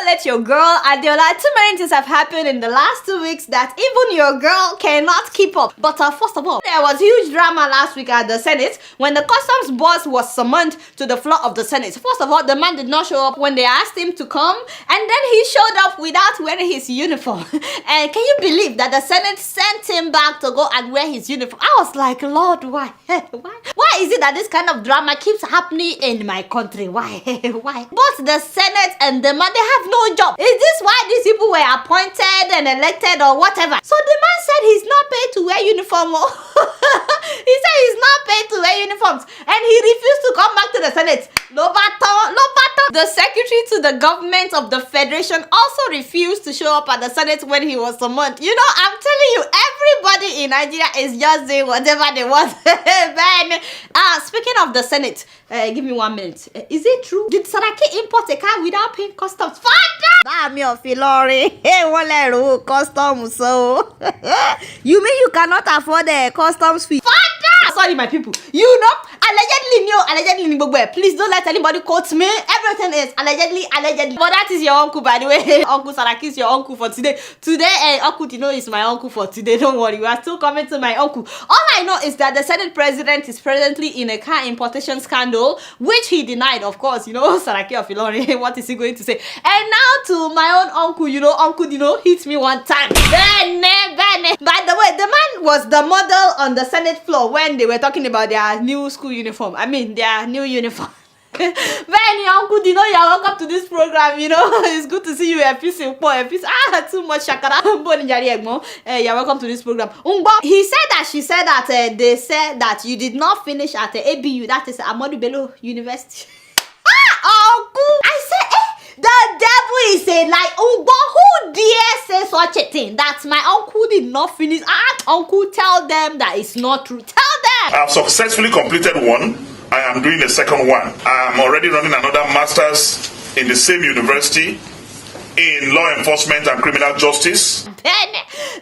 congratulate your girl Adiola. Too many things have happened in the last 2 weeks that even your girl cannot keep up. But first of all, there was huge drama last week at the Senate when the customs boss was summoned to the floor of the Senate. First of all, the man did not show up when they asked him to come, and then he showed up without wearing his uniform. And can you believe that the Senate sent him back to go and wear his uniform? I was like, Lord, why? Why is it that this kind of drama keeps happening in my country? Why? Why? Both the Senate and the man, they have no job. Is this why these people were appointed and elected or whatever? So the man said he's not paid to wear uniform. He said he's not paid to wear uniforms, and he refused to come back to the Senate. The secretary to the government of the Federation also refused to show up at the Senate when he was summoned. You know, I'm telling you, everybody in Nigeria is just doing whatever they want. Speaking of the Senate, give me 1 minute. Is it true? Did Saraki import a car without paying customs? Damn your Filori. Hey, customs so. You mean you cannot afford the customs fee? Sorry, my people. You know, allegedly, please don't let anybody quote me. Everything is allegedly. But that is your uncle, by the way. Uncle Saraki is your uncle for today. Uncle Tino is my uncle for today. Don't worry, we are still coming to my uncle. All I know is that the Senate president is presently in a car importation scandal, which he denied, of course. You know, Saraki of Ilori, what is he going to say? And now to my own uncle, you know, Uncle Dino hit me one time. Bene. By the way, the man was the model on the Senate floor when they were talking about their new school uniform. I mean, their new uniform. Benny, Uncle Dino, you're welcome to this program. You know, it's good to see you. Too much shakara. You're welcome to this program. He said that she said that they said that you did not finish at the ABU, that is Ahmadu Bello University. Uncle, I said, the devil is a lie. Who dare say such a thing? That my uncle did not finish. Uncle, tell them that it's not true. Tell them. I have successfully completed one. I am doing a second one. I am already running another master's in the same university in law enforcement and criminal justice.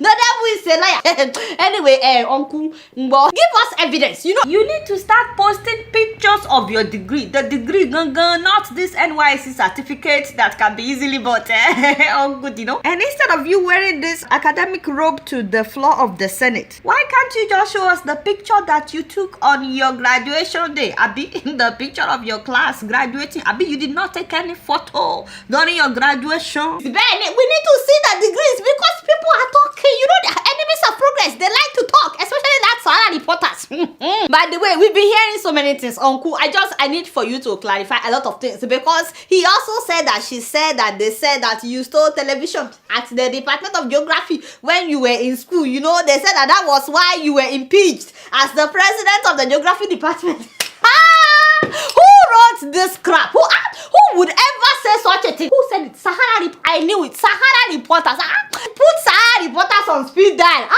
No, that is a liar. Anyway, Uncle, give us evidence. You know, you need to start posting pictures of your degree. The degree, not this NYC certificate that can be easily bought. Uncle, you know. And instead of you wearing this academic robe to the floor of the Senate, why can't you just show us the picture that you took on your graduation day? Abi, the picture of your class graduating. Abi, you did not take any photo during your graduation. Ben, we need to see the degrees because people are talking. You know, the enemies of progress, they like to talk, especially that Sahara reporters. By the way, we've been hearing so many things, Uncle. I need for you to clarify a lot of things, because he also said that she said that they said that you stole television at the Department of Geography when you were in school. You know, they said that was why you were impeached as the president of the Geography Department. Who wrote this crap? Who would ever say such a thing? Who said it? I knew it. Sahara reporters. Put Sahara reporters on speed dial.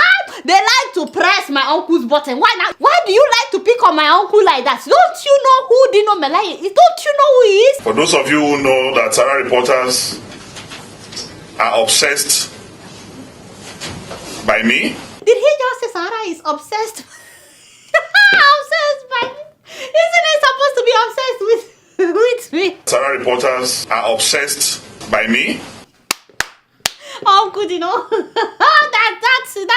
They like to press my uncle's button. Why now? Why do you like to pick on my uncle like that? Don't you know who Dino Melai is? Don't you know who he is? For those of you who know that Sahara reporters are obsessed by me. Did he just say Sahara is obsessed? Obsessed by me? Isn't he supposed to be obsessed with me? Sahara reporters are obsessed by me. Uncle, you know, that's it.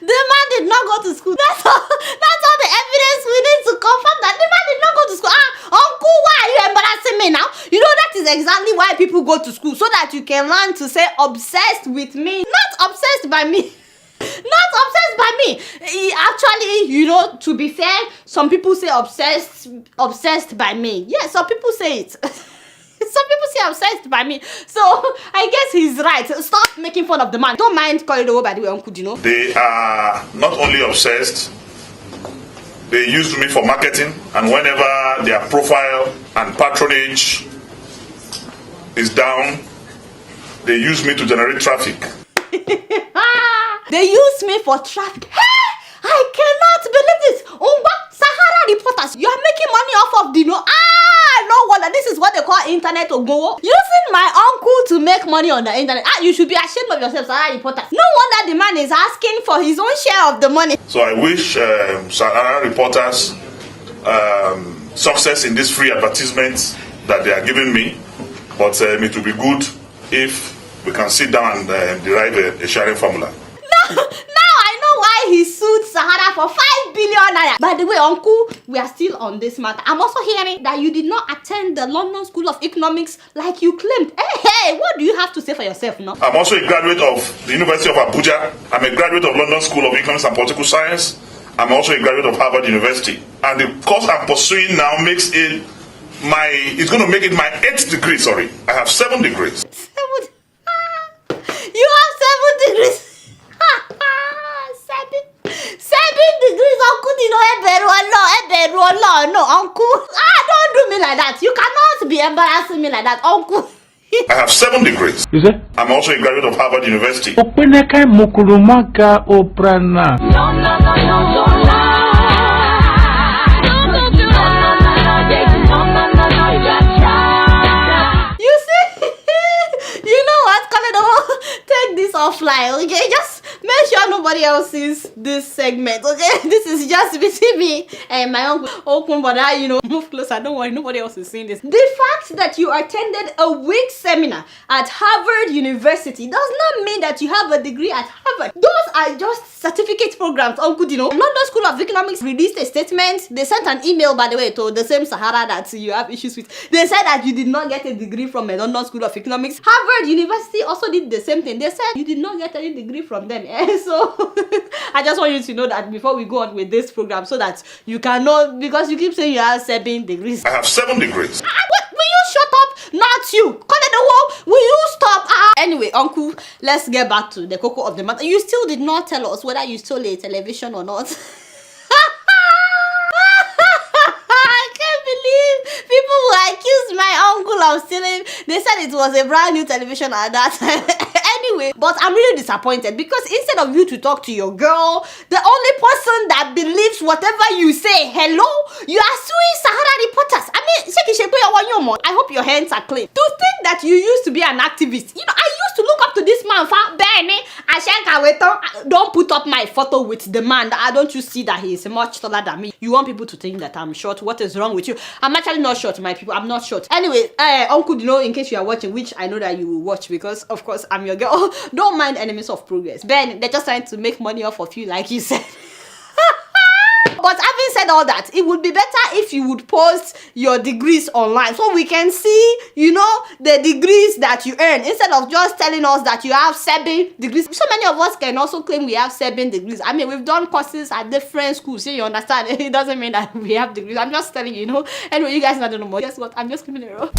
The man did not go to school. That's all the evidence we need to confirm that the man did not go to school. Uncle, why are you embarrassing me now? You know, that is exactly why people go to school, so that you can learn to say obsessed with me, not obsessed by me. Not obsessed by me. Actually, you know, to be fair, some people say obsessed by me. Yeah, some people say it. Some people say obsessed by me. So I guess he's right. Stop making fun of the man. Don't mind calling the by the way, Uncle Dino. They are not only obsessed, they use me for marketing, and whenever their profile and patronage is down, they use me to generate traffic. They use me for traffic. Hey, I cannot believe this. Sahara reporters, you are making money off of Dino. No wonder. This is what they call internet ogo. Using my uncle to make money on the internet. You should be ashamed of yourself, Sahara reporters. No wonder the man is asking for his own share of the money. So I wish Sahara reporters success in this free advertisement that they are giving me. But it will be good if we can sit down and derive a sharing formula. Now I know why he sued Sahara for 5 billion naira. By the way, Uncle, we are still on this matter. I'm also hearing that you did not attend the London School of Economics like you claimed. Hey, what do you have to say for yourself now? I'm also a graduate of the University of Abuja. I'm a graduate of London School of Economics and Political Science. I'm also a graduate of Harvard University. And the course I'm pursuing now it's going to make it my 8th degree, sorry. I have 7 degrees. You have 7 degrees. 7 degrees, Uncle. You know, no, Uncle. Don't do me like that. You cannot be embarrassing me like that, Uncle. I have 7 degrees. Is it? I'm also a graduate of Harvard University. You see? You know what? Take this offline, okay? Just make sure nobody else sees this segment, okay? This is just between me and my uncle. Open, but move closer. Don't worry, nobody else is seeing this. The fact that you attended a week seminar at Harvard University does not mean that you have a degree at Harvard. Those are just certificate programs, Uncle. London School of Economics released a statement. They sent an email, by the way, to the same Sahara that you have issues with. They said that you did not get a degree from a London School of Economics. Harvard University also did the same thing. They said you did not get any degree from them. So I just want you to know that before we go on with this program, so that you can know, because you keep saying you have 7 degrees. I have 7 degrees. What? Will you shut up? Not you. Call it the wall. Will you stop? Anyway, Uncle, let's get back to the cocoa of the matter. You still did not tell us whether you stole a television or not. I can't believe people who accused my uncle of stealing. They said it was a brand new television at that time. Anyway, but I'm really disappointed, because instead of you to talk to your girl, the only person that believes whatever you say, hello, you are suing Sahara reporters. I mean, I hope your hands are clean. To think that you used to be an activist. I used to look up to this man, don't put up my photo with the man. Don't you see that he is much taller than me? You want people to think that I'm short. What is wrong with you? I'm actually not short, my people. I'm not short. Anyway, Uncle, in case you are watching, which I know that you will watch, because of course I'm your girl. Don't mind enemies of progress. Ben, they're just trying to make money off of you, like you said. But having said all that, it would be better if you would post your degrees online, so we can see, the degrees that you earn, instead of just telling us that you have 7 degrees. So many of us can also claim we have 7 degrees. I mean, we've done courses at different schools, so you understand. It doesn't mean that we have degrees. I'm just telling you, Anyway, you guys don't know more. Guess what? I'm just keeping it real.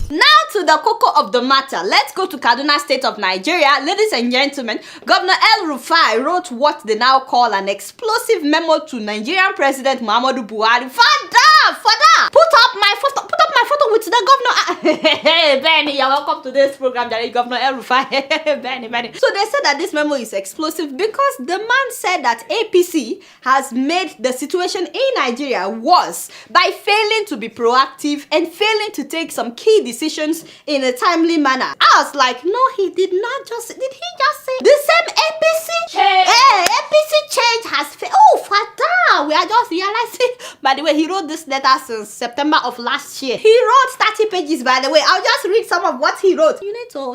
Now to the cocoa of the matter. Let's go to Kaduna State of Nigeria. Ladies and gentlemen, Governor El-Rufai wrote what they now call an explosive memo to Nigerian President Muhammadu Buhari. Father, put up my photo with the governor. Hey, Benny, you're welcome to this program, Governor El-Rufai. Benny. So they said that this memo is explosive because the man said that APC has made the situation in Nigeria worse by failing to be proactive and failing to take some key decisions in a timely manner. I was like, no, he did not just. Did he just say the same APC change? Hey, APC change has failed. Oh, Father, we are just realizing. By the way, he wrote this letter since September of last year. He wrote 30 pages, by the way. I'll just read some of what he wrote.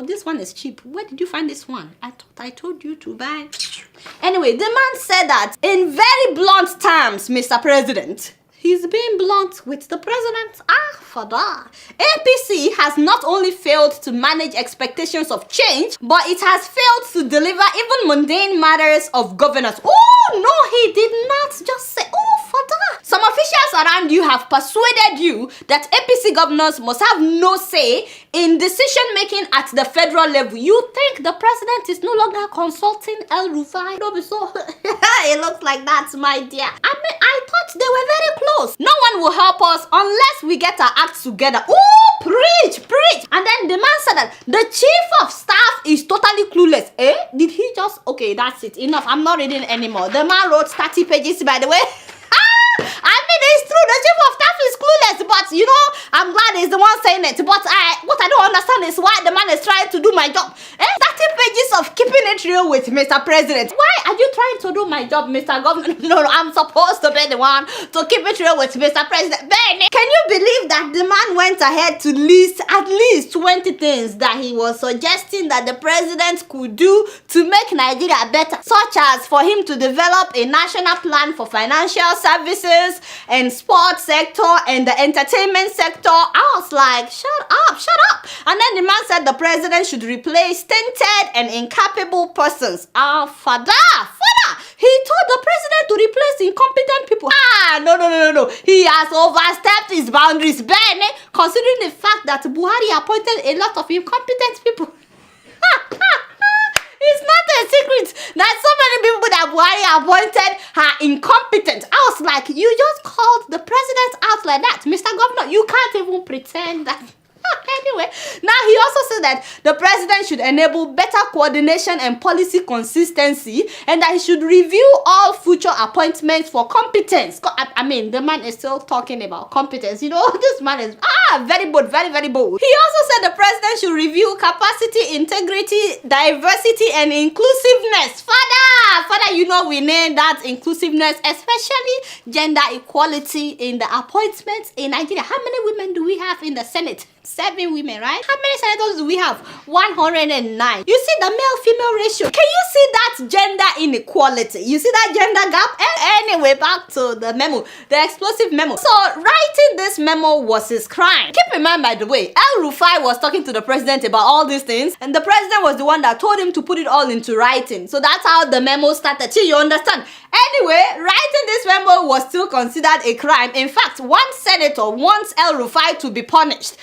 This one is cheap. Where did you find this one? I thought I told you to buy. Anyway, the man said that in very blunt terms, Mr. President. He's being blunt with the president. Father. APC has not only failed to manage expectations of change, but it has failed to deliver even mundane matters of governance. Oh, no, he did not just say, Father. Some officials around you have persuaded you that APC governors must have no say in decision-making at the federal level. You think the president is no longer consulting El-Rufai? Don't be so. It looks like that, my dear. I mean, I thought they were very close. No one will help us unless we get our acts together. Oh, preach. And then the man said that the chief of staff is totally clueless. Did he just... Okay, that's it. Enough. I'm not reading anymore. The man wrote 30 pages, by the way. I mean, it's true. The chief of staff is clueless, but I'm glad he's the one saying it. But what I don't understand is why the man is trying to do my job. 30 pages of keeping it real with Mr. President. Why are you trying to do my job, Mr. Governor? No, I'm supposed to be the one to keep it real with Mr. President. Benny, can you believe that the man went ahead to list at least 20 20 things that he was suggesting that the president could do to make Nigeria better, such as for him to develop a national plan for financial services and sports sector and the entertainment sector. I was like, shut up. And then the man said the president should replace tainted and incapable persons. Father, he told the president to replace incompetent people. No. He has overstepped his boundaries, Ben, considering the fact that Buhari appointed a lot of incompetent people. It's not a secret that so many people that Buhari appointed are incompetent. I was like, you just called the president out like that. Mr. Governor, you can't even pretend that. Anyway, now he also said that the president should enable better coordination and policy consistency, and that he should review all future appointments for competence. I mean, the man is still talking about competence. You know, this man is very bold, very bold. He also said the president should review capacity, integrity, diversity, and inclusiveness. Father, you know we need that inclusiveness, especially gender equality in the appointments in Nigeria. How many women do we have in the Senate? 7 women, right? How many senators do we have? 109. You see the male-female ratio. Can you see that gender inequality? You see that gender gap? Anyway, back to the memo, the explosive memo. So, writing this memo was his crime. Keep in mind, by the way, El-Rufai was talking to the president about all these things, and the president was the one that told him to put it all into writing. So that's how the memo started. So you understand? Anyway, writing this memo was still considered a crime. In fact, one senator wants El-Rufai to be punished.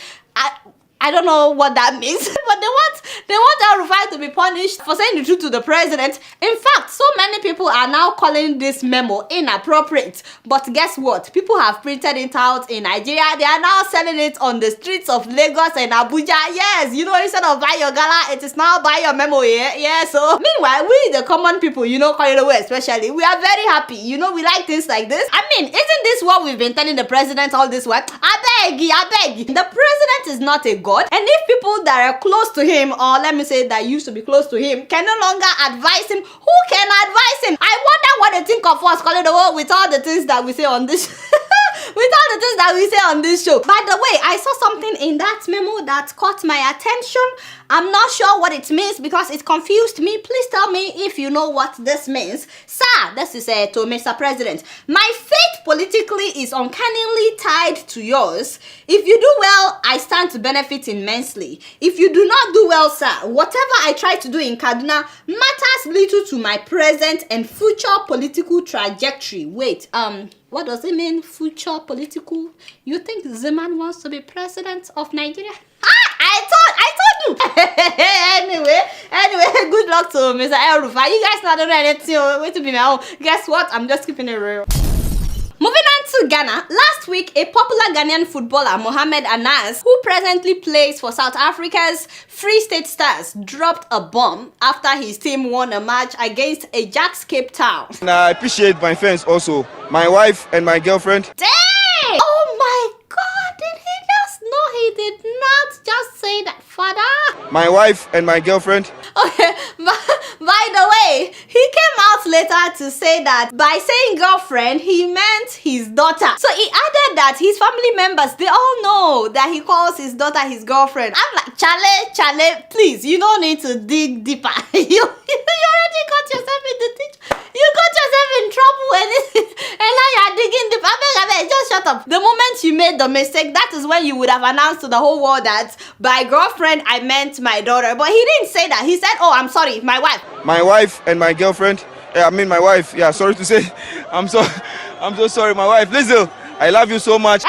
I don't know what that means, but they want El-Rufai to be punished for saying the truth to the president. In fact, so many people are now calling this memo inappropriate. But guess what? People have printed it out in Nigeria. They are now selling it on the streets of Lagos and Abuja. Yes, you know, instead of buy your gala, it is now buy your memo here. Yeah, so meanwhile, we the common people, you know, Koyolewe especially, we are very happy. You know, we like things like this. I mean, isn't this what we've been telling the president all this while? I beg. The president is not a god. And if people that are close to him, or let me say that used to be close to him, can no longer advise him, who can advise him? I wonder what they think of us, calling the world, with all the things that we say on this show. By the way, I saw something in that memo that caught my attention. I'm not sure what it means because it confused me. Please tell me if you know what this means. Sir, this is to Mr. President. My fate politically is uncannily tied to yours. If you do well, I stand to benefit immensely. If you do not do well, sir, whatever I try to do in Kaduna matters little to my present and future political trajectory. Wait, what does it mean, future political? You think Zeman wants to be president of Nigeria? I told you. anyway, good luck to Mr. El-Rufai. You guys not doing anything. Wait to be my own. Guess what? I'm just keeping it real. Moving on to Ghana, last week, a popular Ghanaian footballer, Mohamed Anas, who presently plays for South Africa's Free State Stars, dropped a bomb after his team won a match against Ajax Cape Town. And I appreciate my fans also, my wife and my girlfriend. Dang! Oh my God, did he just know? He did not just say that, father. My wife and my girlfriend. Okay, by the way, he came out later to say that by saying girlfriend, he meant his daughter. So he added that his family members, they all know that he calls his daughter his girlfriend. I'm like, Chale, please, you don't need to dig deeper. you already got yourself in the ditch. You got yourself in trouble and now you're digging deep. I beg, just shut up. The moment you made the mistake, that is when you would have announced to the whole world that by girlfriend, I meant my daughter. But he didn't say that. He said, oh, I'm sorry, my wife. My wife and my girlfriend. I mean my wife. Yeah, sorry to say. I'm so sorry, my wife. Listen, I love you so much.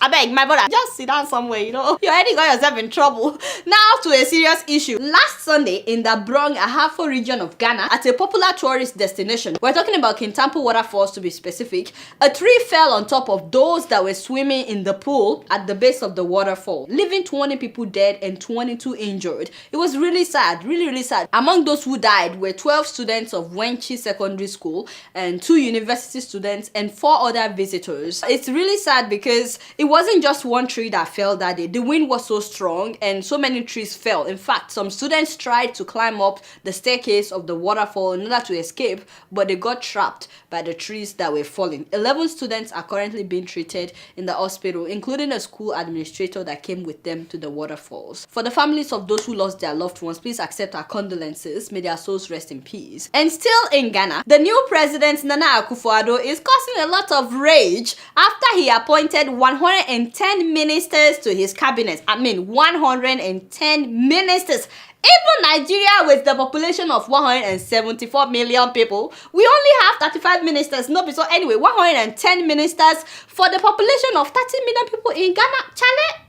I beg, my brother, just sit down somewhere, you know. You already got yourself in trouble. Now to a serious issue. Last Sunday in the Brong Ahafo region of Ghana, at a popular tourist destination, we're talking about Kintampo Waterfalls to be specific, a tree fell on top of those that were swimming in the pool at the base of the waterfall, leaving 20 people dead and 22 injured. It was really sad, really sad. Among those who died were 12 students of Wenchi Secondary School and 2 university students and 4 other visitors. It's really sad because it wasn't just one tree that fell that day. The wind was so strong and so many trees fell. In fact, some students tried to climb up the staircase of the waterfall in order to escape, but they got trapped by the trees that were falling. 11 students are currently being treated in the hospital, including a school administrator that came with them to the waterfalls. For the families of those who lost their loved ones, please accept our condolences. May their souls rest in peace. And still in Ghana, the new president Nana Akufo-Addo is causing a lot of rage after he appointed 110 ministers to his cabinet. 110 ministers. Even Nigeria, with the population of 174 million people, we only have 35 ministers. No, so anyway, 110 ministers for the population of 30 million people in Ghana. Chale?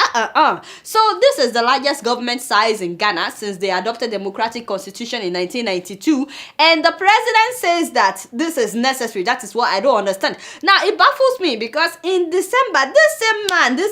So this is the largest government size in Ghana since they adopted democratic constitution in 1992. And the president says that this is necessary. That is what I don't understand. Now, it baffles me because in December, this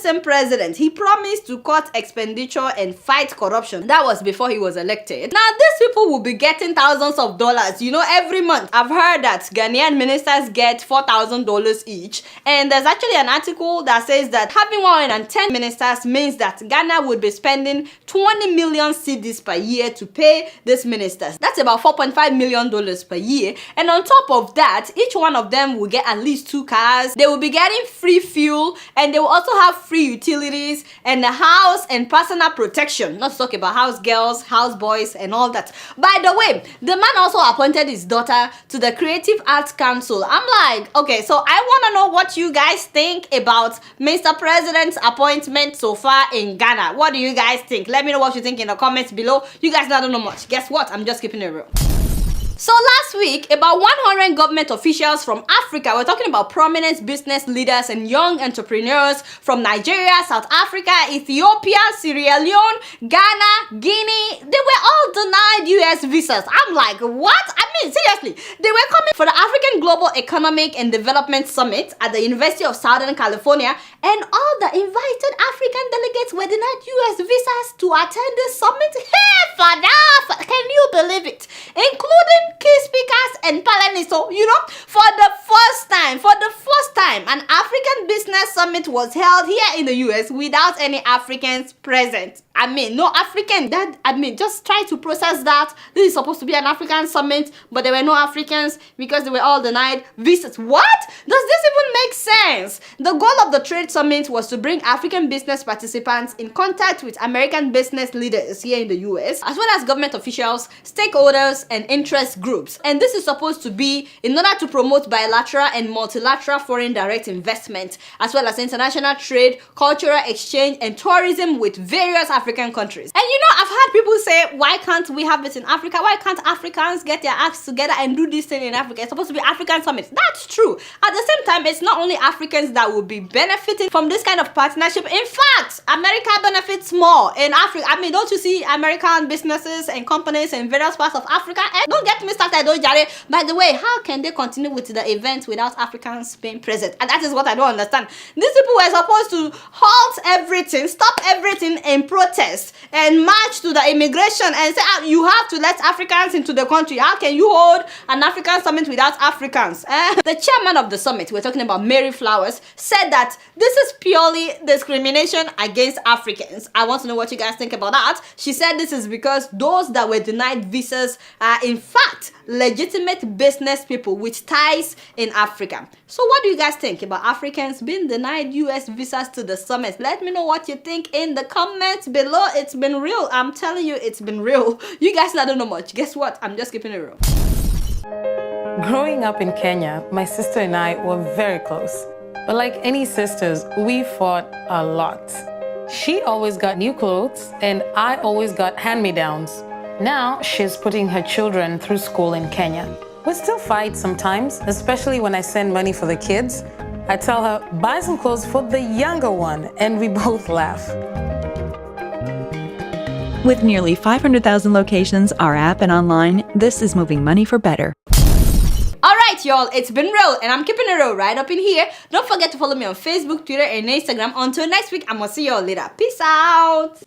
same president, he promised to cut expenditure and fight corruption. That was before he was elected. Now, these people will be getting thousands of dollars, every month. I've heard that Ghanaian ministers get $4,000 each. And there's actually an article that says that having 110 ministers means that Ghana would be spending 20 million cedis per year to pay these ministers. That's about $4.5 million per year. And on top of that, each one of them will get at least 2 cars. They will be getting free fuel, and they will also have free utilities and a house and personal protection. Not to talk about house girls, house boys, and all that. By the way, the man also appointed his daughter to the Creative Arts Council. I'm like, okay, so I want to know what you guys think about Mr. President's appointment so far in Ghana. What do you guys think? Let me know what you think in the comments below. You guys don't know much. Guess what? I'm just keeping it real. So last week, about 100 government officials from Africa, we're talking about prominent business leaders and young entrepreneurs from Nigeria, South Africa, Ethiopia, Sierra Leone, Ghana, Guinea, they were all denied US visas. I'm like, what? Seriously, they were coming for the African Global Economic and Development Summit at the University of Southern California, and all the invited African delegates were denied US visas to attend this summit. Hey, father, can you believe it? Including key speakers and panelists. So, for the first time, an African business summit was held here in the US without any Africans present. No African. Just try to process that. This is supposed to be an African summit, but there were no Africans because they were all denied visas. What? Does this even make sense? The goal of the trade summit was to bring African business participants in contact with American business leaders here in the US, as well as government officials, stakeholders, and interest groups. And this is supposed to be in order to promote bilateral and multilateral foreign direct investment, as well as international trade, cultural exchange, and tourism with various African countries. And I've had people say, why can't we have this in Africa? Why can't Africans get their acts together and do this thing in Africa? It's supposed to be African summits. That's true. At the same time, it's not only Africans that will be benefiting from this kind of partnership. In fact, America benefits more in Africa. Don't you see American businesses and companies in various parts of Africa? And don't get me started, don't Jare. By the way, how can they continue with the event without Africans being present? And that is what I don't understand. These people were supposed to halt everything, stop everything in protest, and march to the immigration and say, you have to let Africans into the country. How can you hold an African summit without Africans? The chairman of the summit, we're talking about Mary Flowers, said that this is purely discrimination against Africans. I want to know what you guys think about that. She said this is because those that were denied visas are in fact legitimate business people with ties in Africa. So what do you guys think about Africans being denied US visas to the summit? Let me know what you think in the comments below. It's been real. I'm telling you, it's been real. You guys don't know much. Guess what? I'm just keeping it real. Growing up in Kenya, my sister and I were very close. But like any sisters, we fought a lot. She always got new clothes and I always got hand-me-downs. Now she's putting her children through school in Kenya. We still fight sometimes, especially when I send money for the kids. I tell her, buy some clothes for the younger one, and we both laugh. With nearly 500,000 locations, our app and online, this is moving money for better. Alright y'all, it's been real and I'm keeping it real right up in here. Don't forget to follow me on Facebook, Twitter, and Instagram. Until next week, I'm gonna see y'all later. Peace out!